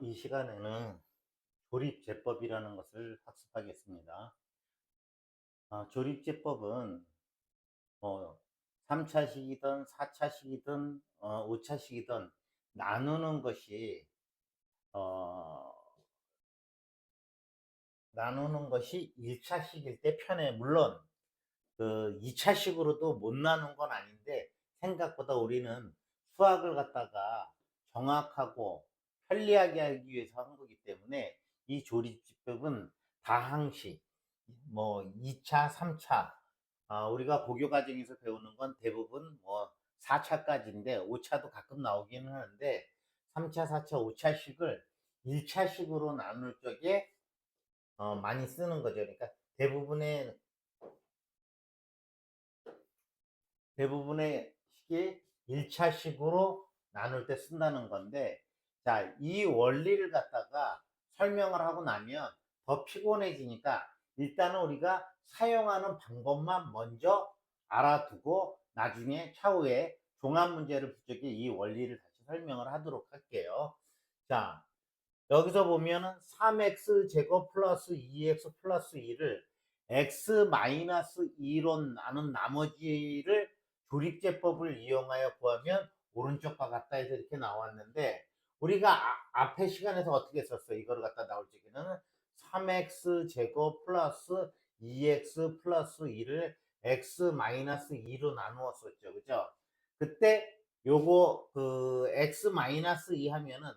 이 시간에는 조립제법이라는 것을 학습하겠습니다. 조립제법은 뭐 3차식이든 4차식이든 5차식이든 나누는 것이 어, 나누는 것이 1차식일 때 편해. 물론 그 2차식으로도 못 나눈 건 아닌데 생각보다 우리는 수학을 갖다가 정확하고 편리하게 하기 위해서 한 거기 때문에 이 조립집법은 다항식, 뭐 2차, 3차, 우리가 고교 과정에서 배우는 건 대부분 뭐 4차까지인데 5차도 가끔 나오기는 하는데 3차, 4차, 5차식을 1차식으로 나눌 적에 많이 쓰는 거죠. 그러니까 대부분의 대부분의 식이 1차식으로 나눌 때 쓴다는 건데, 자, 이 원리를 갖다가 설명을 하고 나면 더 피곤해지니까 일단은 우리가 사용하는 방법만 먼저 알아두고 나중에 차후에 종합 문제를 풀 적에 이 원리를 다시 설명을 하도록 할게요. 자, 여기서 보면은 3x 제곱 플러스 2x 플러스 2를 x 마이너스 2로 나눈 나머지를 조립제법을 이용하여 구하면 오른쪽과 같다 해서 이렇게 나왔는데, 우리가 앞에 시간에서 어떻게 썼어? 이거를 갖다 나올 적에는 3x 제곱 플러스 2x 플러스 2를 x 마이너스 2로 나누었었죠. 그죠? 그때 요거 그 x 마이너스 2 하면은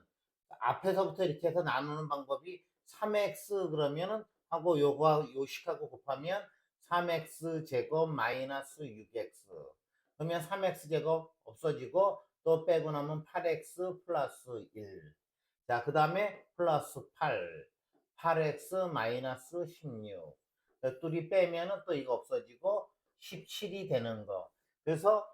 앞에서부터 이렇게 해서 나누는 방법이 3x 그러면은 하고 요거 요식하고 곱하면 3x 제곱 마이너스 6x 그러면 3x 제곱 없어지고 또 빼고 나면 8x 플러스 1. 자, 그 다음에 플러스 8. 8x 마이너스 16. 둘이 빼면은 또 이거 없어지고 17이 되는 거. 그래서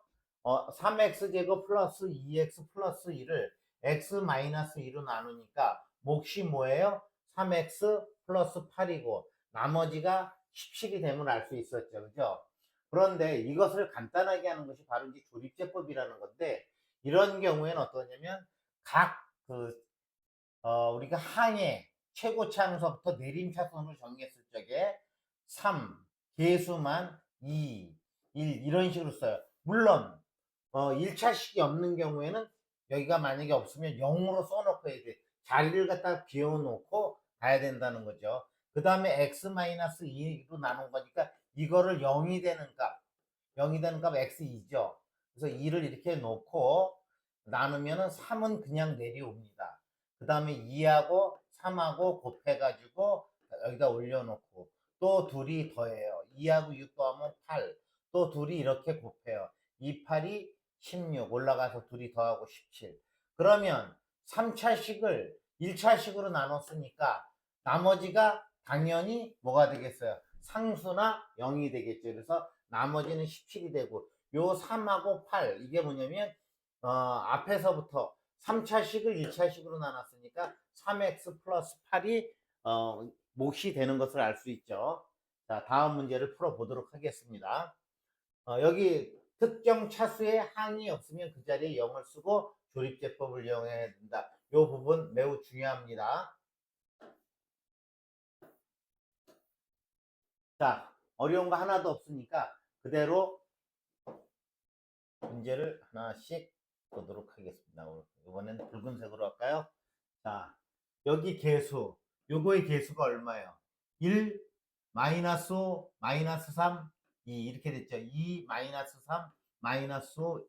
3x 제곱 플러스 2x 플러스 1을 x 마이너스 2로 나누니까 몫이 뭐예요? 3x 플러스 8이고 나머지가 17이 되면 알 수 있었죠. 그죠? 그런데 이것을 간단하게 하는 것이 바로 이제 조립제법이라는 건데, 이런 경우에는 어떠냐면 각그 우리가 항의 최고차항서부터 내림차순으로 정의했을 적에 3, 개수만 2, 1 이런 식으로 써요. 물론 1차식이 없는 경우에는 여기가 만약에 없으면 0으로 써놓고 해야 돼. 자리를 갖다 비워놓고 가야 된다는 거죠. 그 다음에 x-2로 나눈 거니까 이거를 0이 되는 값, 0이 되는 값 x2죠. 그래서 2를 이렇게 놓고 나누면은 3은 그냥 내려옵니다. 그 다음에 2하고 3하고 곱해가지고 여기다 올려놓고 또 둘이 더해요. 2하고 6 더하면 8. 또 둘이 이렇게 곱해요. 2, 8이 16 올라가서 둘이 더하고 17. 그러면 3차식을 1차식으로 나눴으니까 나머지가 당연히 뭐가 되겠어요? 상수나 0이 되겠죠. 그래서 나머지는 17이 되고 요 3하고 8 이게 뭐냐면 앞에서부터 3차식을 1차식으로 나눴으니까 3x 플러스 8이 몫이 되는 것을 알 수 있죠. 자, 다음 문제를 풀어보도록 하겠습니다. 여기 특정 차수의 항이 없으면 그 자리에 0을 쓰고 조립제법을 이용해야 된다. 이 부분 매우 중요합니다. 자, 어려운 거 하나도 없으니까 그대로 문제를 하나씩 보도록 하겠습니다. 이번에는 붉은색으로 할까요? 자, 여기 개수, 요거의 개수가 얼마예요? 1, 마이너스 5, 마이너스 3, 2 이렇게 됐죠. 2, 마이너스 3, 마이너스 5,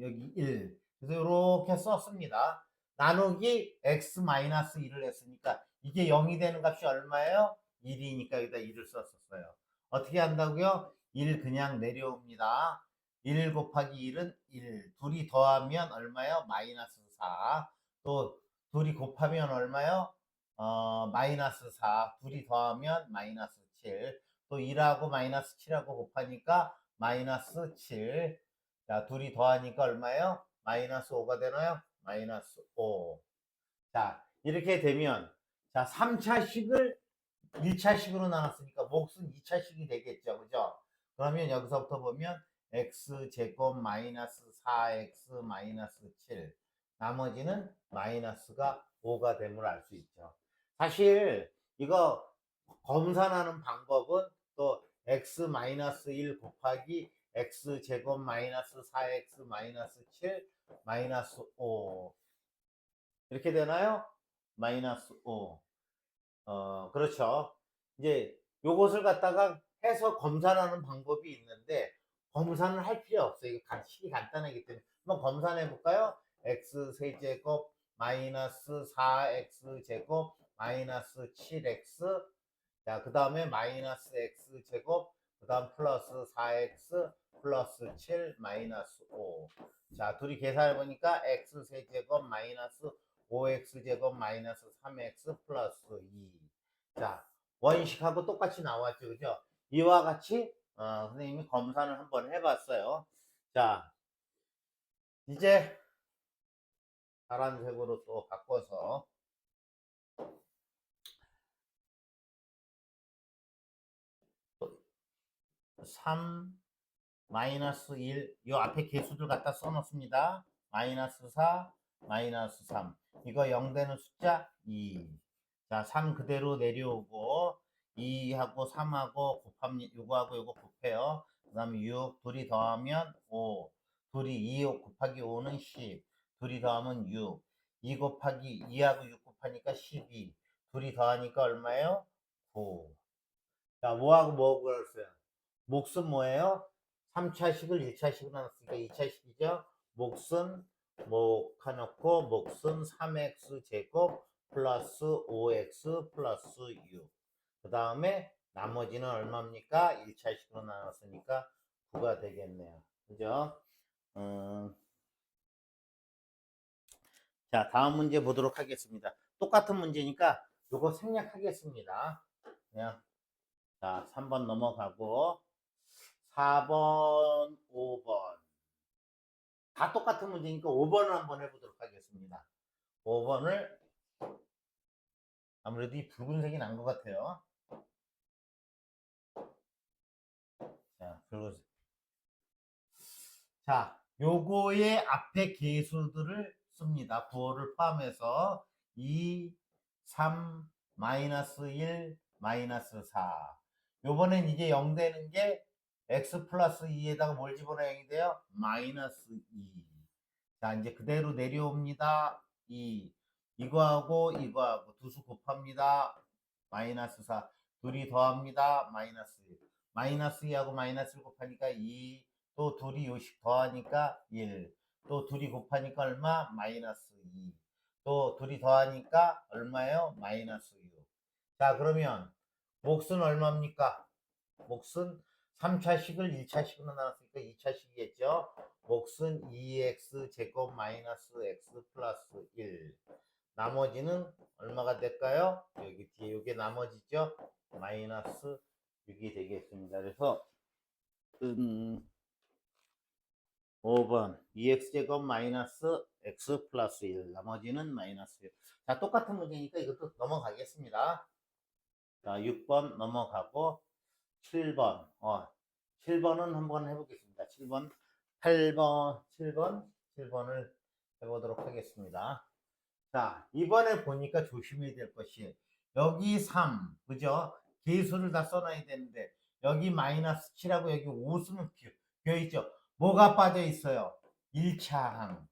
여기 1. 그래서 이렇게 썼습니다. 나누기 x 마이너스 1을 했으니까 이게 0이 되는 값이 얼마예요? 1이니까 여기다 1을 썼었어요. 어떻게 한다고요? 1 그냥 내려옵니다. 1 곱하기 1은 1. 둘이 더하면 얼마요? 마이너스 4. 또 둘이 곱하면 얼마요? 마이너스 4. 둘이 더하면 마이너스 7. 또 1하고 마이너스 7하고 곱하니까 마이너스 7. 자, 둘이 더하니까 얼마예요? 마이너스 5가 되나요? 마이너스 5. 자, 이렇게 되면 자, 3차식을 1차식으로 나눴으니까 몫은 2차식이 되겠죠. 그죠? 그러면 여기서부터 보면 x 제곱 마이너스 4x 마이너스 7. 나머지는 마이너스가 5가 됨을 알 수 있죠. 사실 이거 검산하는 방법은 또 x-1 곱하기 x제곱 마이너스 4x 마이너스 7 마이너스 5 이렇게 되나요? 마이너스 5. 그렇죠. 이제 요것을 갖다가 해서 검산하는 방법이 있는데 검산을 할 필요 없어요. 이게 식이 간단하기 때문에 한번 검산해 볼까요? x 세제곱 마이너스 4x 제곱 마이너스 7x 자, 그 다음에 마이너스 x 제곱 그 다음 플러스 4x 플러스 7 마이너스 5. 자, 둘이 계산해 보니까 x 세제곱 마이너스 5x 제곱 마이너스 3x 플러스 2. 자, 원식하고 똑같이 나왔죠. 그죠? 이와 같이 선생님이 검산을 한번 해봤어요. 자, 이제 파란색으로 또 바꿔서 3 마이너스 1, 요 앞에 개수들 갖다 써놓습니다. 마이너스 4, 마이너스 3. 이거 0 되는 숫자 2. 자, 3 그대로 내려오고 2하고 3하고 곱합니다. 요거하고 요거 곱해요. 그 다음에 6, 둘이 더하면 5. 둘이 2 곱하기 5는 10. 둘이 더하면 6. 2 곱하기 2하고 6 곱하니까 12. 둘이 더하니까 얼마예요? 9. 자, 뭐하고 뭐 그랬어요? 몫은 뭐예요? 3차식을 1차식으로 나눴으니까 2차식이죠. 몫은 몫해놓고 몫은 3x 제곱 플러스 5x 플러스 6. 그 다음에 나머지는 얼마입니까? 1차식으로 나눴으니까 9가 되겠네요. 그죠? 자, 다음 문제 보도록 하겠습니다. 똑같은 문제니까 요거 생략하겠습니다. 그냥 자, 3번 넘어가고 4번, 5번. 다 똑같은 문제니까 5번을 한번 해보도록 하겠습니다. 5번을 아무래도 이 붉은색이 난 것 같아요. 자, 붉은색. 자, 요거의 앞에 개수들을 씁니다. 부호를 포함해서 2, 3, 마이너스 1, 마이너스 4. 요번엔 이제 0 되는 게 x 플러스 2에다가 뭘 집어넣어야 0이 돼요? 마이너스 2. 자, 이제 그대로 내려옵니다. 2. 이거하고 두수 곱합니다. 마이너스 4. 둘이 더합니다. 마이너스 1. 마이너스 2하고 마이너스 1 곱하니까 2. 또 둘이 요식 더하니까 1. 또 둘이 곱하니까 얼마? 마이너스 2. 또 둘이 더하니까 얼마예요? 마이너스 6. 자, 그러면 몫은 얼마입니까? 몫은 3차식을 1차식으로 나눴으니까 2차식이겠죠. 몫은 2x 제곱 마이너스 x 플러스 1. 나머지는 얼마가 될까요? 여기 뒤에 이게 나머지죠. 마이너스 6이 되겠습니다. 그래서 5번 2x 제곱 마이너스 x 플러스 1. 나머지는 마이너스 1. 자, 똑같은 문제니까 이것도 넘어가겠습니다. 자, 6번 넘어가고 7번. 7번은 한번 해보겠습니다. 7번, 8번, 7번을 해보도록 하겠습니다. 자, 이번에 보니까 조심해야 될 것이 여기 3, 그죠? 개수를 다 써놔야 되는데 여기 마이너스 7하고 여기 5 쓰면 비어있죠? 뭐가 빠져 있어요? 1차항.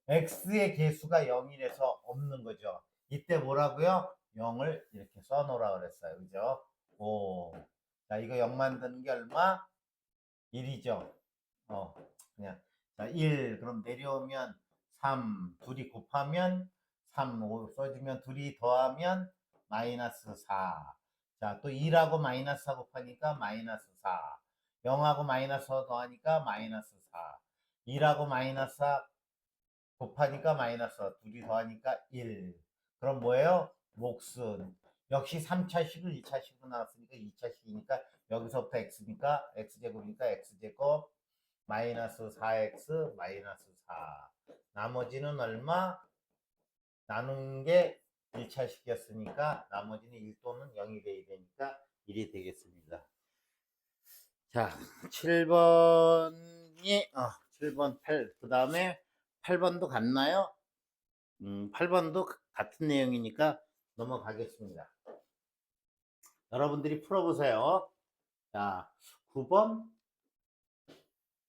x의 개수가 0이라서 없는 거죠. 이때 뭐라고요? 0을 이렇게 써놓으라 그랬어요. 그죠? 5. 자, 이거 0 만드는 게 얼마? 1이죠. 그냥. 자, 1. 그럼 내려오면 3. 둘이 곱하면 3. 5 써주면 둘이 더하면 마이너스 4. 자, 또 2라고 마이너스 4 곱하니까 마이너스 4. 0하고 마이너스 4 더하니까 마이너스 4. 2라고 마이너스 4 곱하니까 마이너스 4. 둘이 더하니까 1. 그럼 뭐예요? 몫은 역시 3차식을 2차식으로 나왔으니까 2차식이니까 여기서부터 x니까 x제곱이니까 x제곱 마이너스 4x 마이너스 4. 나머지는 얼마? 나눈 게 1차식이었으니까 나머지는 1 또는 0이 돼야 되니까 1이 되겠습니다. 자, 7번이 7번 8. 그 다음에 8번도 같나요? 8번도 같은 내용이니까 넘어가겠습니다. 여러분들이 풀어보세요. 자, 9번,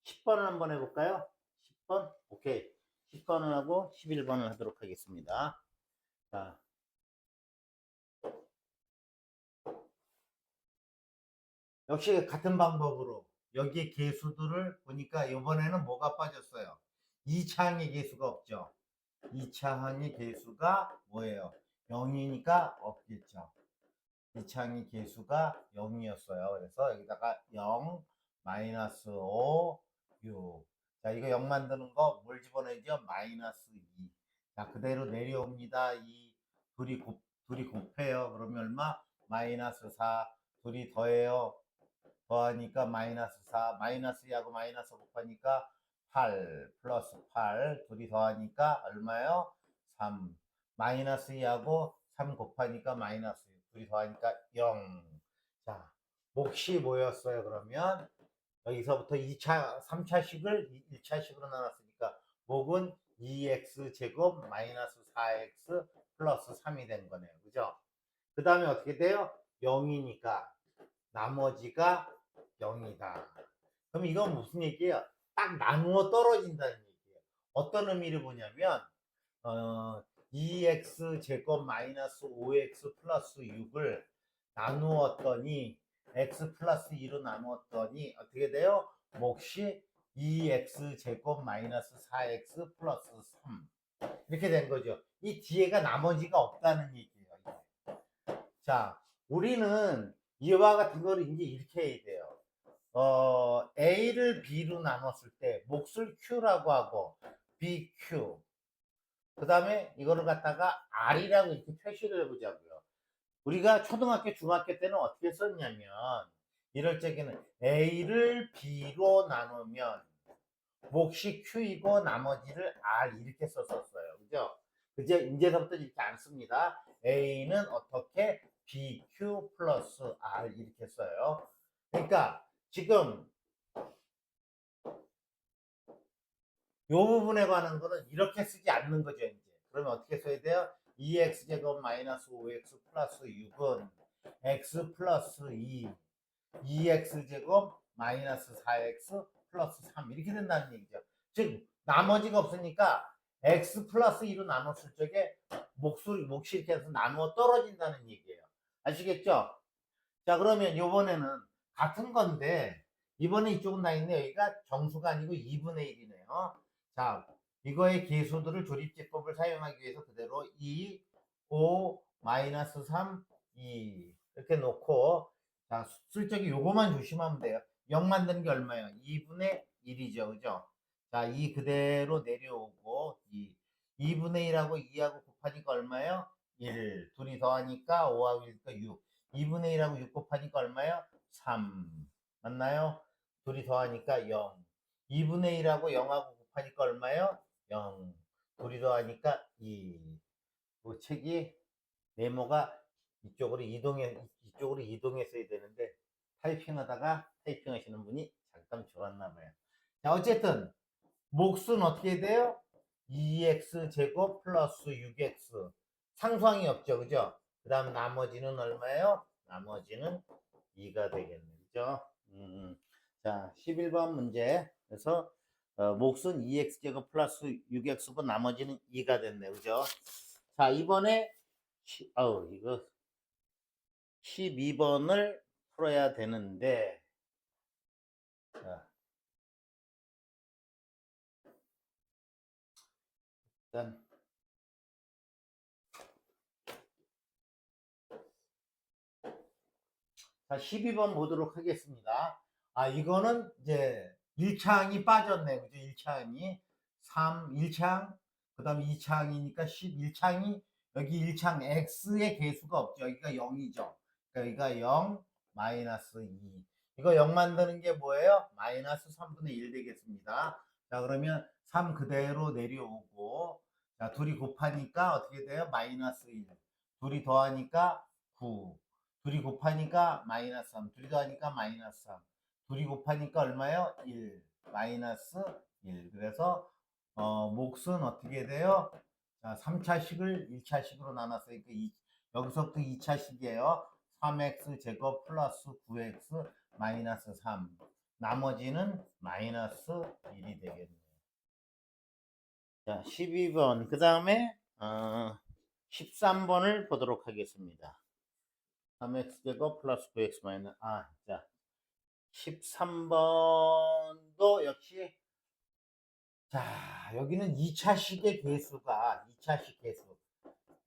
10번을 한번 해볼까요? 10번? 오케이. 10번을 하고 11번을 하도록 하겠습니다. 자, 역시 같은 방법으로 여기 개수들을 보니까 이번에는 뭐가 빠졌어요? 2차항의 개수가 없죠. 2차항의 개수가 뭐예요? 0이니까 없겠죠. 2차항의 개수가 0이었어요. 그래서 여기다가 0, 마이너스 5, 6. 자, 이거 0 만드는 거 뭘 집어내죠? 마이너스 2. 자, 그대로 내려옵니다. 둘이 곱해요. 그러면 얼마? 마이너스 4. 둘이 더해요. 더하니까 마이너스 4. 마이너스 2하고 마이너스 곱하니까 8 플러스 8. 둘이 더하니까 얼마요? 3. 마이너스 2하고 3 곱하니까 마이너스 6. 둘이 더하니까 0. 자, 몫이 뭐였어요? 그러면 여기서부터 2차, 3차식을 1차식으로 나눴으니까 몫은 2x 제곱 마이너스 4x 플러스 3이 된 거네요. 그죠? 그 다음에 어떻게 돼요? 0이니까 나머지가 0이다. 그럼 이건 무슨 얘기예요? 딱 나누어 떨어진다는 얘기예요. 어떤 의미를 보냐면 2x 제곱 마이너스 5x 플러스 6을 나누었더니 x 플러스 2로 나누었더니 어떻게 돼요? 몫이 2x 제곱 마이너스 4x 플러스 3 이렇게 된 거죠. 이 뒤에가 나머지가 없다는 얘기예요. 자, 우리는 이와 같은 거를 이제 이렇게 해야 돼요. A를 B로 나눴을 때 몫을 Q라고 하고 BQ 그 다음에 이거를 갖다가 R이라고 이렇게 표시를 해보자고요. 우리가 초등학교 중학교 때는 어떻게 썼냐면 이럴 적에는 A를 B로 나누면 몫이 Q이고 나머지를 R 이렇게 썼었어요. 그죠? 이제서부터 이렇게 안 씁니다. A는 어떻게 BQ 플러스 R 이렇게 써요. 그러니까 지금 요 부분에 관한 거는 이렇게 쓰지 않는 거죠, 이제. 그러면 어떻게 써야 돼요? 2x제곱 마이너스 5x 플러스 6은 x 플러스 2, 2x제곱 마이너스 4x 플러스 3 이렇게 된다는 얘기죠. 즉 나머지가 없으니까 x 플러스 2로 나눴을 적에 몫이 이렇게 해서 나누어 떨어진다는 얘기예요. 아시겠죠? 자, 그러면 요번에는 같은 건데 이번에 이쪽은 나 있네. 여기가 정수가 아니고 2분의 1이네요. 자, 이거의 계수들을 조립제법을 사용하기 위해서 그대로 2, 5, 마이너스 3, 2 이렇게 놓고 자, 슬쩍이 요거만 조심하면 돼요. 0 만드는 게 얼마예요? 2분의 1이죠. 그죠? 자, 2 그대로 내려오고 2분의 1하고 2하고 곱하니까 얼마예요? 1. 둘이 더하니까 5하고 1니까 6. 2분의 1하고 6 곱하니까 얼마예요? 3. 맞나요? 둘이 더하니까 0. 2분의 1하고 0하고 곱하니까 얼마예요? 0. 둘이 더하니까 2. 그 책이 네모가 이쪽으로 이동했어야 되는데 타이핑 하시는 분이 잠깐 좋았나 봐요. 자, 어쨌든 몫은 어떻게 돼요? 2x 제곱 플러스 6x 상수항이 없죠. 그죠? 그 다음 나머지는 얼마예요? 나머지는 2가 되겠네. 그죠? 자, 11번 문제. 그래서 몫은 2x 제곱 플러스 6x고 나머지는 2가 됐네. 그죠? 자, 이번에 이거 12번을 풀어야 되는데 자, 일단 자, 12번 보도록 하겠습니다. 아, 이거는 이제 1차항이 빠졌네. 그죠? 1차항이 3, 1차항, 그 다음에 2차항이니까 11차항이 여기 1차항 X의 개수가 없죠. 여기가 0이죠. 그러니까 여기가 0, 마이너스 2. 이거 0 만드는 게 뭐예요? 마이너스 3분의 1 되겠습니다. 자, 그러면 3 그대로 내려오고, 자, 둘이 곱하니까 어떻게 돼요? 마이너스 1. 둘이 더하니까 9. 둘이 곱하니까 마이너스 3. 둘이 더하니까 마이너스 3. 둘이 곱하니까 얼마요? 1. 마이너스 1. 그래서 몫은 어떻게 돼요? 자, 3차식을 1차식으로 나눴어요. 여기서부터 2차식이에요. 3x 제곱 플러스 9x 마이너스 3. 나머지는 마이너스 1이 되겠네요. 자, 12번. 그 다음에 13번을 보도록 하겠습니다. 3x 제곱 플러스 9x 마이너스 자, 13번도 역시 자, 여기는 2차식의 개수가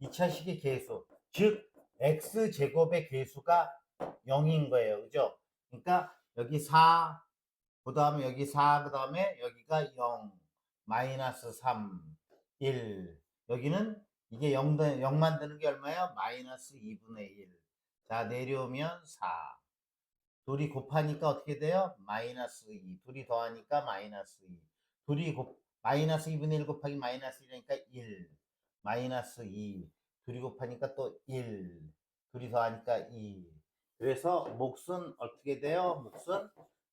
2차식의 개수, 즉 x제곱의 개수가 0인 거예요. 그죠? 그러니까 여기 4, 그 다음에 여기 4, 그 다음에 여기가 0, 마이너스 3, 1. 여기는 이게 0, 0 만드는 게 얼마예요? 마이너스 2분의 1. 자, 내려오면 4. 둘이 곱하니까 어떻게 돼요? 마이너스 2. 둘이 더하니까 마이너스 2. 마이너스 2분의 1 곱하기 마이너스 1이니까 1. 마이너스 2. 둘이 곱하니까 또 1. 둘이 더하니까 2. 그래서 몫은 어떻게 돼요? 몫은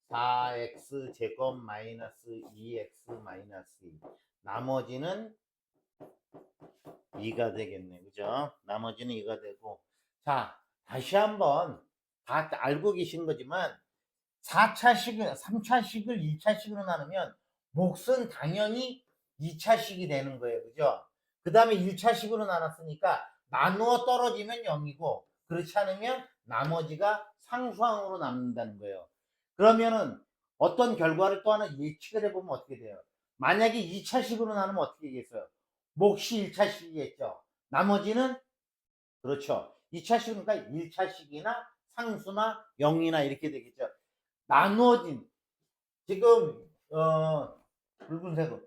4x 제곱 마이너스 2x 마이너스 2. 나머지는 2가 되겠네. 그죠? 나머지는 2가 되고. 자, 다시 한번 다 알고 계신 거지만 3차식을 1차식으로 나누면 몫은 당연히 2차식이 되는 거예요. 그죠? 그 다음에 1차식으로 나눴으니까 나누어 떨어지면 0이고 그렇지 않으면 나머지가 상수항으로 남는다는 거예요. 그러면은 어떤 결과를 또 하나 예측을 해보면 어떻게 돼요? 만약에 2차식으로 나누면 어떻게 되겠어요? 몫이 1차식이겠죠. 나머지는 그렇죠. 2차식이니까 1차식이나 상수나 0이나 이렇게 되겠죠. 나누어진 지금 붉은색으로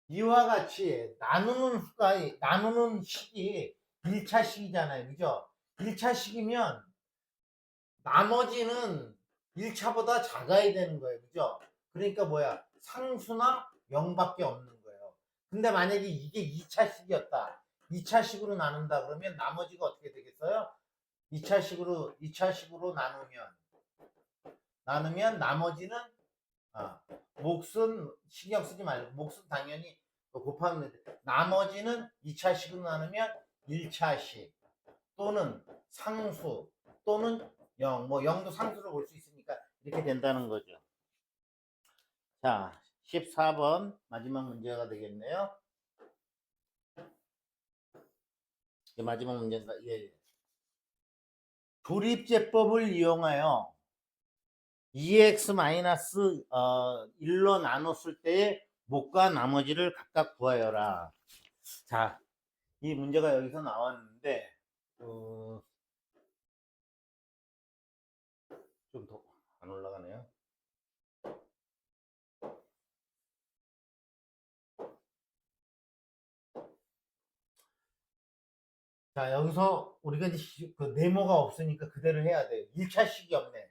이와 같이 나누는 식이 1차식이잖아요. 그죠? 1차식이면 나머지는 1차보다 작아야 되는 거예요. 그죠? 그러니까 뭐야? 상수나 0밖에 없는 거예요. 근데 만약에 이게 2차식이었다. 2차식으로 나눈다 그러면 나머지가 어떻게 되겠어요? 2차식으로 나누면 나머지는 몫은 신경 쓰지 말고 몫은 당연히 곱하면 돼. 나머지는 2차식으로 나누면 1차식 또는 상수 또는 0, 뭐 0도 상수로 볼 수 있으니까 이렇게 된다는 거죠. 자, 14번 마지막 문제가 되겠네요. 마지막 문제인가? 예. 조립제법을 이용하여 2x-1로 나눴을 때의 몫과 나머지를 각각 구하여라. 자, 이 문제가 여기서 나왔는데 좀 더 안 올라가네요. 자, 여기서 우리가 이제 그 네모가 없으니까 그대로 해야 돼요. 1차식이 없네.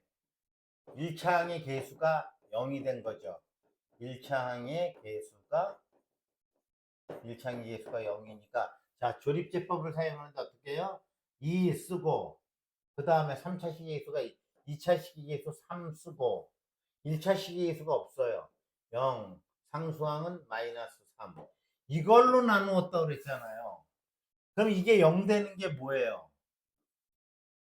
1차항의 개수가 0이 된 거죠. 1차항의 개수가 0이니까 자, 조립제법을 사용하는데 어떻게 해요? 2 쓰고 그 다음에 3차식 개수가 2차식 개수 3 쓰고 1차식 개수가 없어요. 0, 상수항은 마이너스 3. 이걸로 나누었다고 그랬잖아요. 그럼 이게 0 되는 게 뭐예요?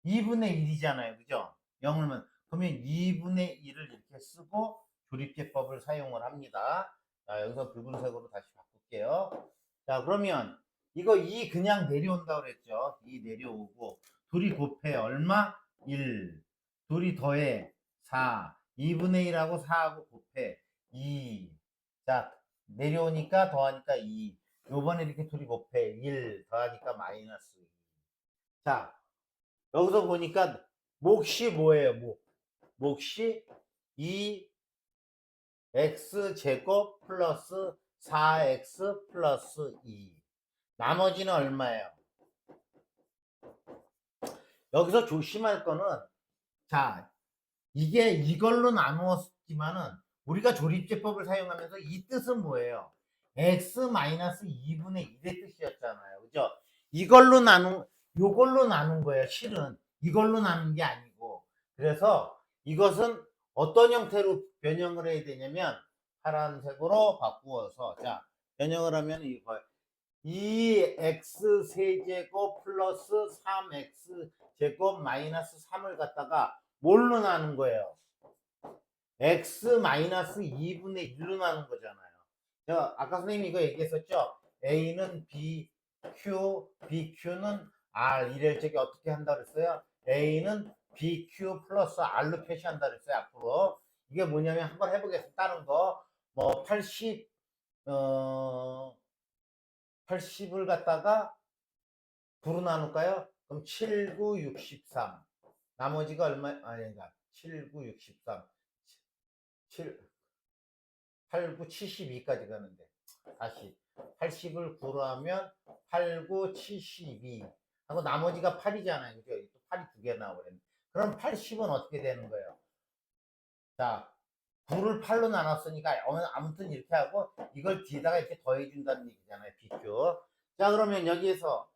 2분의 1이잖아요. 그죠? 0을 그러면 2분의 1을 이렇게 쓰고 조립제법을 사용을 합니다. 자, 여기서 붉은색으로 다시 바꿀게요. 자, 그러면 이거 2 그냥 내려온다고 그랬죠. 2 내려오고 둘이 곱해 얼마? 1. 둘이 더해 4. 2분의 1하고 4하고 곱해 2. 자, 내려오니까 더하니까 2. 요번에 이렇게 둘이 곱해 1 더하니까 마이너스 2. 자, 여기서 보니까 몫이 뭐예요? 몫이 2x 제곱 플러스 4x 플러스 2. 나머지는 얼마예요? 여기서 조심할 거는 자, 이게 이걸로 나누었지만은 우리가 조립제법을 사용하면서 이 뜻은 뭐예요? x-2분의 1의 뜻이었잖아요. 그죠? 요걸로 나눈 거예요. 실은 이걸로 나눈 게 아니고. 그래서 이것은 어떤 형태로 변형을 해야 되냐면 파란색으로 바꾸어서 자 변형을 하면 이거 2x 세제곱 플러스 3x 제곱 마이너스 3을 갖다가 뭘로 나눈 거예요? x 마이너스 2분의 1로 나눈 거잖아요. 제가 아까 선생님이 이거 얘기했었죠? a는 b, q, bq는 r 이럴 적에 어떻게 한다 그랬어요? a는 bq 플러스 r로 표시한다 그랬어요. 앞으로 이게 뭐냐면 한번 해보겠습니다. 다른 거 뭐 80, 80을 갖다가 9로 나눌까요? 그럼 7, 9, 63. 나머지가 얼마, 아닌가. 7, 9, 63. 7, 8, 9, 72까지 가는데. 다시. 80을 9로 하면 8, 9, 72. 하고 나머지가 8이잖아요. 그죠? 또 8이 두 개 나와버렸네. 그럼 80은 어떻게 되는 거예요? 자, 9를 8로 나눴으니까 아무튼 이렇게 하고 이걸 뒤에다가 이렇게 더해준다는 얘기잖아요. 비교. 자, 그러면 여기에서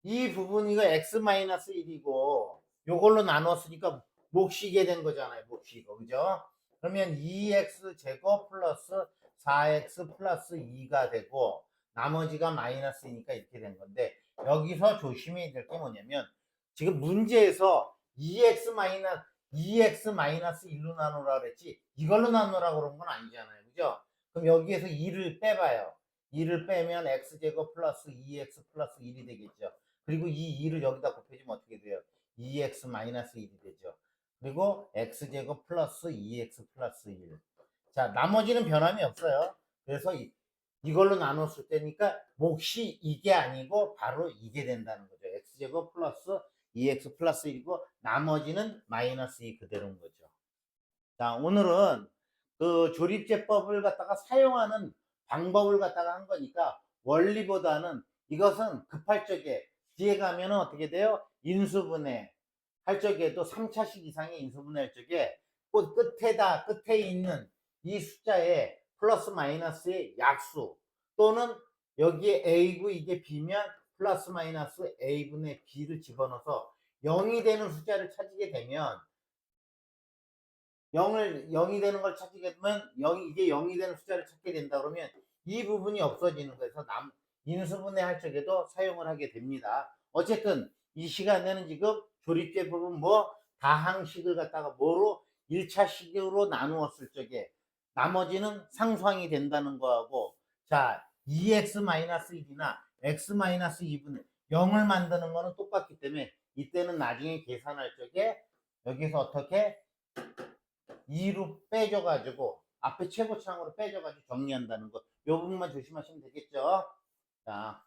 이 부분 이거 x-1이고 요걸로 나눴으니까 몫이게 된 거잖아요. 몫이고 그죠? 그러면 2x 제곱 플러스 4x 플러스 2가 되고 나머지가 마이너스니까 이렇게 된 건데 여기서 조심해야 될 게 뭐냐면 지금 문제에서 2x 마이너스 1로 나누라 그랬지 이걸로 나누라고 그런 건 아니잖아요. 그죠? 그럼 여기에서 2를 빼봐요. 2를 빼면 x제곱 플러스 2x 플러스 1이 되겠죠. 그리고 이 2를 여기다 곱해주면 어떻게 돼요? 2x 마이너스 1이 되죠. 그리고 x제곱 플러스 2x 플러스 1. 자, 나머지는 변함이 없어요. 그래서 이걸로 나눴을 때니까 몫이 이게 아니고 바로 이게 된다는 거죠. x제곱 플러스 2x 플러스 1이고 나머지는 마이너스 2 그대로인 거죠. 자, 오늘은 그 조립제법을 갖다가 사용하는 방법을 갖다가 한 거니까 원리보다는 이것은 급할 적에 뒤에 가면은 어떻게 돼요? 인수분해 할 적에도 3차식 이상의 인수분해 할 적에 꼭 끝에 있는 이 숫자에 플러스 마이너스의 약수 또는 여기에 a고 이게 b면 플러스 마이너스 a분의 b를 집어넣어서 0이 되는 숫자를 찾게 되면 0이 되는 걸 찾게 되면 이게 0이 되는 숫자를 찾게 된다 그러면 이 부분이 없어지는 거에서 인수분해 할 적에도 사용을 하게 됩니다. 어쨌든 이 시간에는 지금 조립제 부분 뭐 다항식을 갖다가 뭐로 1차식으로 나누었을 적에 나머지는 상수항이 된다는 거하고 자 2x-1이나 x-2분의 0을 만드는 거는 똑같기 때문에 이때는 나중에 계산할 적에 여기서 어떻게 2로 빼줘가지고 앞에 최고차항으로 빼줘가지고 정리한다는 거. 요 부분만 조심하시면 되겠죠. 자.